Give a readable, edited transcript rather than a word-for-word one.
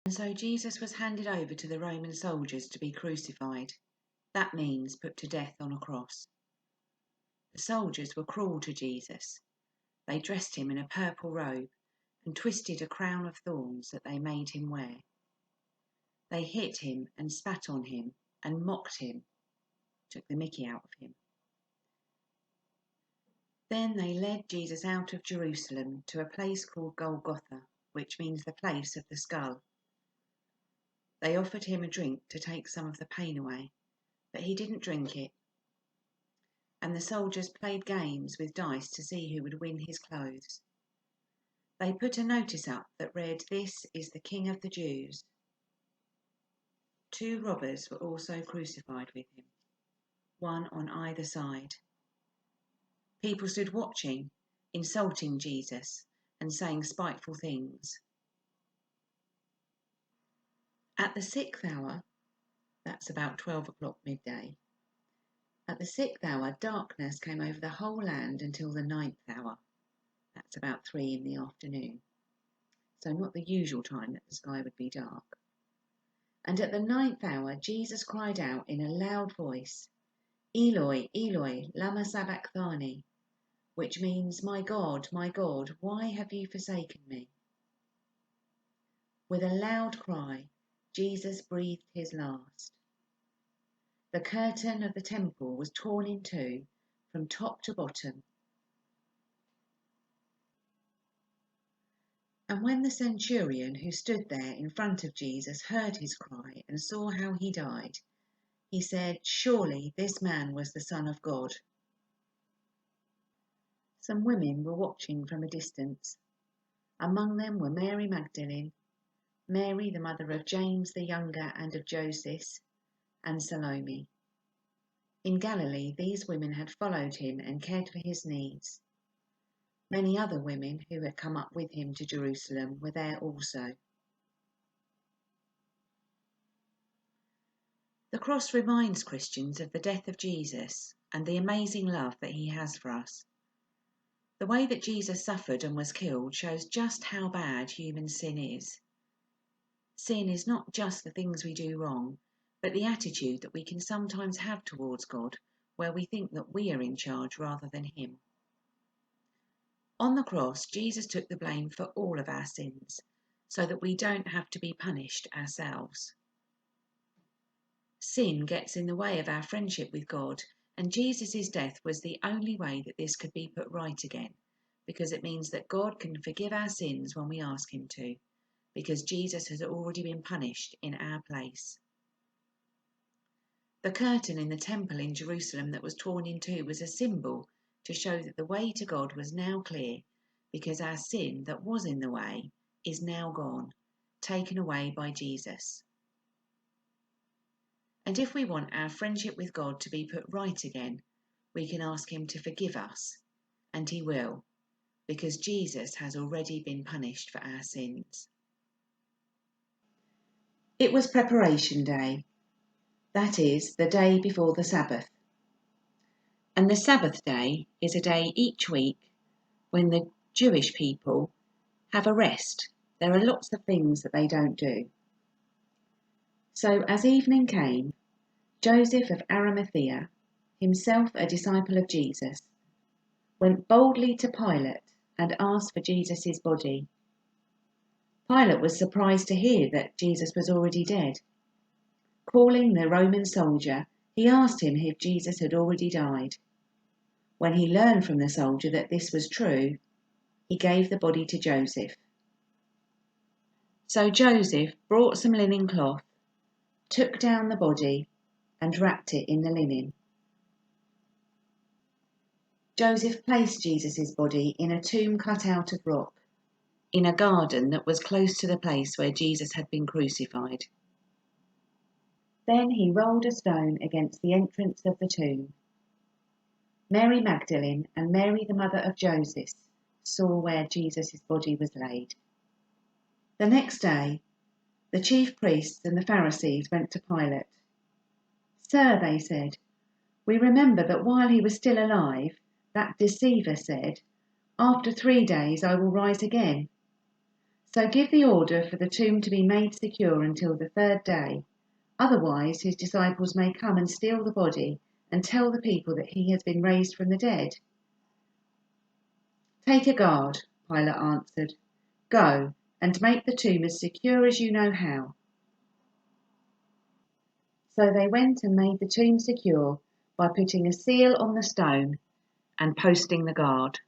And so Jesus was handed over to the Roman soldiers to be crucified. That means put to death on a cross. The soldiers were cruel to Jesus. They dressed him in a purple robe and twisted a crown of thorns that they made him wear. They hit him and spat on him and mocked him, took the mickey out of him. Then they led Jesus out of Jerusalem to a place called Golgotha, which means the place of the skull. They offered him a drink to take some of the pain away, but he didn't drink it. And the soldiers played games with dice to see who would win his clothes. They put a notice up that read, "This is the King of the Jews." 2 robbers were also crucified with him, one on either side. People stood watching, insulting Jesus and saying spiteful things. At the 6th hour, that's about 12 o'clock midday, at the 6th hour darkness came over the whole land until the 9th hour. That's about 3 in the afternoon. So not the usual time that the sky would be dark. And at the 9th hour Jesus cried out in a loud voice, "Eloi, Eloi, lama sabachthani," which means, my God, why have you forsaken me?" With a loud cry, Jesus breathed his last. The curtain of the temple was torn in two from top to bottom. And when the centurion who stood there in front of Jesus heard his cry and saw how he died, he said, "Surely this man was the Son of God." Some women were watching from a distance. Among them were Mary Magdalene, Mary the mother of James the younger and of Joseph, and Salome. In Galilee these women had followed him and cared for his needs. Many other women who had come up with him to Jerusalem were there also. The cross reminds Christians of the death of Jesus and the amazing love that he has for us. The way that Jesus suffered and was killed shows just how bad human sin is. Sin is not just the things we do wrong, but the attitude that we can sometimes have towards God, where we think that we are in charge rather than him. On the cross, Jesus took the blame for all of our sins, so that we don't have to be punished ourselves. Sin gets in the way of our friendship with God, and Jesus' death was the only way that this could be put right again, because it means that God can forgive our sins when we ask him to, because Jesus has already been punished in our place. The curtain in the temple in Jerusalem that was torn in two was a symbol to show that the way to God was now clear, because our sin that was in the way is now gone, taken away by Jesus. And if we want our friendship with God to be put right again, we can ask him to forgive us, and he will, because Jesus has already been punished for our sins. It was Preparation Day, that is, the day before the Sabbath. And the Sabbath day is a day each week when the Jewish people have a rest. There are lots of things that they don't do. So as evening came, Joseph of Arimathea, himself a disciple of Jesus, went boldly to Pilate and asked for Jesus' body. Pilate was surprised to hear that Jesus was already dead. Calling the Roman soldier, he asked him if Jesus had already died. When he learned from the soldier that this was true, he gave the body to Joseph. So Joseph brought some linen cloth, took down the body, and wrapped it in the linen. Joseph placed Jesus' body in a tomb cut out of rock, in a garden that was close to the place where Jesus had been crucified. Then he rolled a stone against the entrance of the tomb. Mary Magdalene and Mary the mother of Joseph saw where Jesus' body was laid. The next day, the chief priests and the Pharisees went to Pilate. "Sir," they said, "we remember that while he was still alive, that deceiver said, 'After 3 days I will rise again.' So give the order for the tomb to be made secure until the third day. Otherwise his disciples may come and steal the body and tell the people that he has been raised from the dead." "Take a guard," Pilate answered. "Go and make the tomb as secure as you know how." So they went and made the tomb secure by putting a seal on the stone and posting the guard.